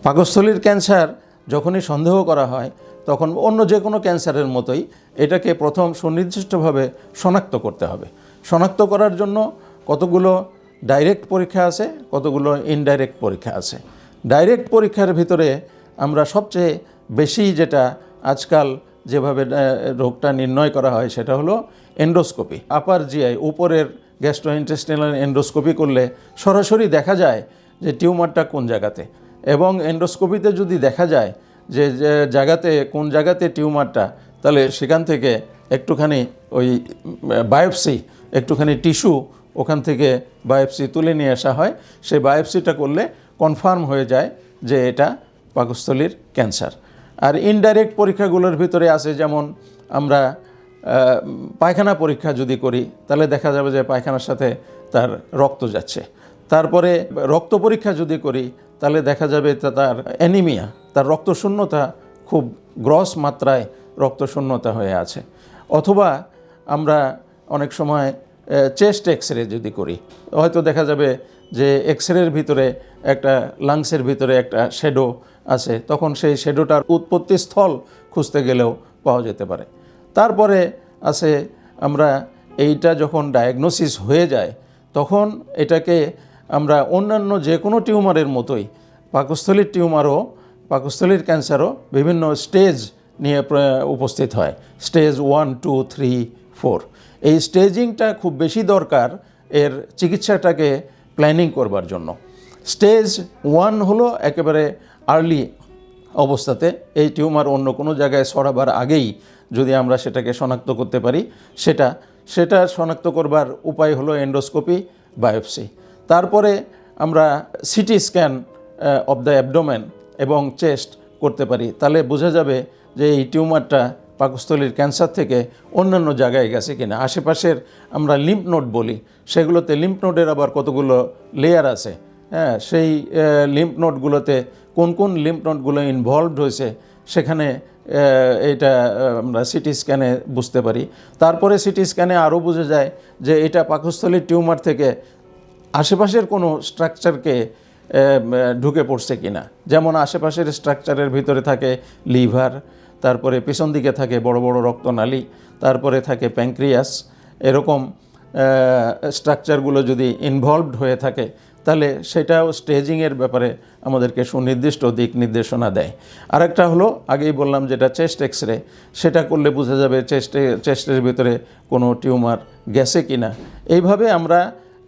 পাকস্থলীর ক্যান্সার যখনই সন্দেহ করা হয় তখন অন্য যে কোনো ক্যান্সারের মতোই এটাকে প্রথম সুনির্দিষ্টভাবে শনাক্ত করতে হবে। শনাক্ত করার জন্য কতগুলো ডাইরেক্ট পরীক্ষা আছে, কতগুলো ইনডাইরেক্ট পরীক্ষা আছে। ডাইরেক্ট পরীক্ষার ভিতরে আমরা সবচেয়ে বেশি যেটা আজকাল যেভাবে রোগটা নির্ণয় করা হয় সেটা হলো এন্ডোস্কোপি। আপার জিআই, উপরের গ্যাস্ট্রোইন্টেস্টিনাল এন্ডোস্কোপি করলে সরাসরি দেখা যায় যে টিউমারটা কোন জায়গাতে, এবং এন্ডোস্কোপিতে যদি দেখা যায় যে জায়গাতে কোন জায়গাতে টিউমারটা, তাহলে সেখান থেকে একটুখানি ওই বায়োপসি, একটুখানি টিস্যু ওখান থেকে বায়োপসি তুলে নিয়ে আসা হয়। সেই বায়োপসিটা করলে কনফার্ম হয়ে যায় যে এটা পাকস্থলীর ক্যান্সার। আর ইনডাইরেক্ট পরীক্ষাগুলোর ভিতরে আছে, যেমন আমরা পায়খানা পরীক্ষা যদি করি তাহলে দেখা যাবে যে পায়খানার সাথে তার রক্ত যাচ্ছে। তারপরে রক্ত পরীক্ষা যদি করি তাহলে দেখা যাবে তার অ্যানিমিয়া, তার রক্তশূন্যতা খুব গ্রস মাত্রায় রক্তশূন্যতা হয়ে আছে। অথবা আমরা অনেক সময় চেস্ট এক্সরে যদি করি, হয়তো দেখা যাবে যে এক্সরের ভিতরে একটা লাংসের ভিতরে একটা শ্যাডো আছে, তখন সেই শ্যাডোটার উৎপত্তি স্থল খুঁজতে গেলেও পাওয়া যেতে পারে। তারপরে আছে আমরা এইটা যখন ডায়াগনোসিস হয়ে যায় তখন এটাকে আমরা অন্যান্য যে কোনো টিউমারের মতোই পাকস্থলীর টিউমারও, পাকস্থলীর ক্যান্সারও বিভিন্ন স্টেজ নিয়ে উপস্থিত হয়। স্টেজ 1, 2, 3, 4। এই স্টেজিংটা খুব বেশি দরকার এর চিকিৎসাটাকে প্ল্যানিং করবার জন্য। স্টেজ 1 হলো একেবারে আর্লি অবস্থাতে, এই টিউমার অন্য কোনো জায়গায় ছড়াবার আগেই যদি আমরা সেটাকে শনাক্ত করতে পারি, সেটা শনাক্ত করবার উপায় হলো এন্ডোস্কোপি, বায়োপসি। তারপরে আমরা CT scan of the abdomen এবং চেস্ট করতে পারি, তাহলে বোঝা যাবে যে এই টিউমারটা পাকস্থলীর ক্যান্সার থেকে অন্যান্য জায়গায় গেছে কিনা। আশেপাশের আমরা লিম্ফ নোড বলি, সেগুলোতে লিম্ফ নোডের আবার কতগুলো লেয়ার আছে, হ্যাঁ, সেই লিম্ফ নোডগুলোতে কোন কোন লিম্ফ নোডগুলো ইনভলভড হয়েছে সেখানে এটা আমরা সিটি স্ক্যানে বুঝতে পারি। তারপরে সিটি স্ক্যানে আরও বোঝা যায় যে এটা পাকস্থলীর টিউমার থেকে আশেপাশের কোনো স্ট্রাকচারকে ঢুকে পড়ছে কিনা। যেমন আশেপাশের স্ট্রাকচারের ভিতরে থাকে লিভার, তারপরে পিছন দিকে থাকে বড় বড় রক্তনালী, তারপরে থাকে প্যানক্রিয়াস। এরকম স্ট্রাকচারগুলো যদি ইনভলভড হয়ে থাকে তাহলে সেটাও স্টেজিংয়ের ব্যাপারে আমাদেরকে সুনির্দিষ্ট দিক নির্দেশনা দেয়। আরেকটা হলো আগেই বললাম যেটা চেস্ট এক্সরে, সেটা করলে বোঝা যাবে চেস্টের ভিতরে কোনো টিউমার গেছে কিনা। এইভাবে আমরা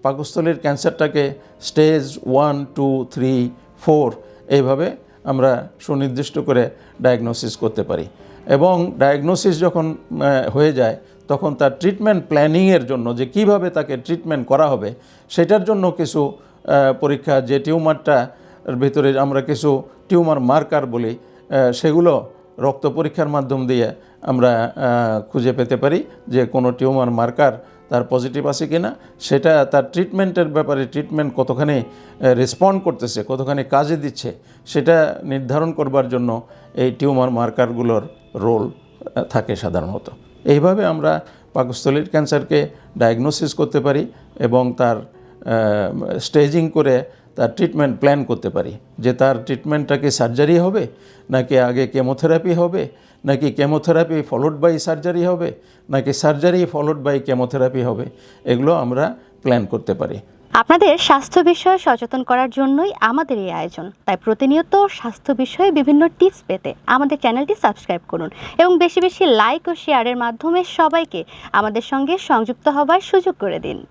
পাকস্থলীর ক্যান্সারটাকে স্টেজ 1, 2, 3, 4 এইভাবে আমরা সুনির্দিষ্ট করে ডায়াগনোসিস করতে পারি। এবং ডায়াগনোসিস যখন হয়ে যায় তখন তার ট্রিটমেন্ট প্ল্যানিংয়ের জন্য যে কিভাবে তাকে ট্রিটমেন্ট করা হবে সেটার জন্য কিছু পরীক্ষা, যে টিউমারটার ভিতরে আমরা কিছু টিউমার মার্কার বলি, সেগুলো রক্ত পরীক্ষার মাধ্যম দিয়ে আমরা খুঁজে পেতে পারি যে কোনো টিউমার মার্কার তার পজিটিভ আছে কিনা। সেটা তার ট্রিটমেন্টের ব্যাপারে, ট্রিটমেন্ট কতখানি রেসপন্ড করতেছে, কতখানি কাজে দিচ্ছে, সেটা নির্ধারণ করবার জন্য এই টিউমার মার্কারগুলোর রোল থাকে সাধারণত। এইভাবে আমরা পাকস্থলীর ক্যান্সারকে ডায়াগনোসিস করতে পারি এবং তার স্টেজিং করে তার ট্রিটমেন্ট প্ল্যান করতে পারি যে তার ট্রিটমেন্টটা কি সার্জারি হবে, নাকি আগে কেমোথেরাপি হবে, নাকি কেমোথেরাপি ফলোড বাই সার্জারি হবে, নাকি সার্জারি ফলোড বাই কেমোথেরাপি হবে। এগুলো আমরা প্ল্যান করতে পারি। আপনাদের স্বাস্থ্য বিষয়ে সচেতন করার জন্যই আমাদের এই আয়োজন। তাই প্রতিনিয়ত স্বাস্থ্য বিষয়ে বিভিন্ন টিপস পেতে আমাদের চ্যানেলটি সাবস্ক্রাইব করুন এবং বেশি বেশি লাইক ও শেয়ারের মাধ্যমে সবাইকে আমাদের সঙ্গে সংযুক্ত হবার সুযোগ করে দিন।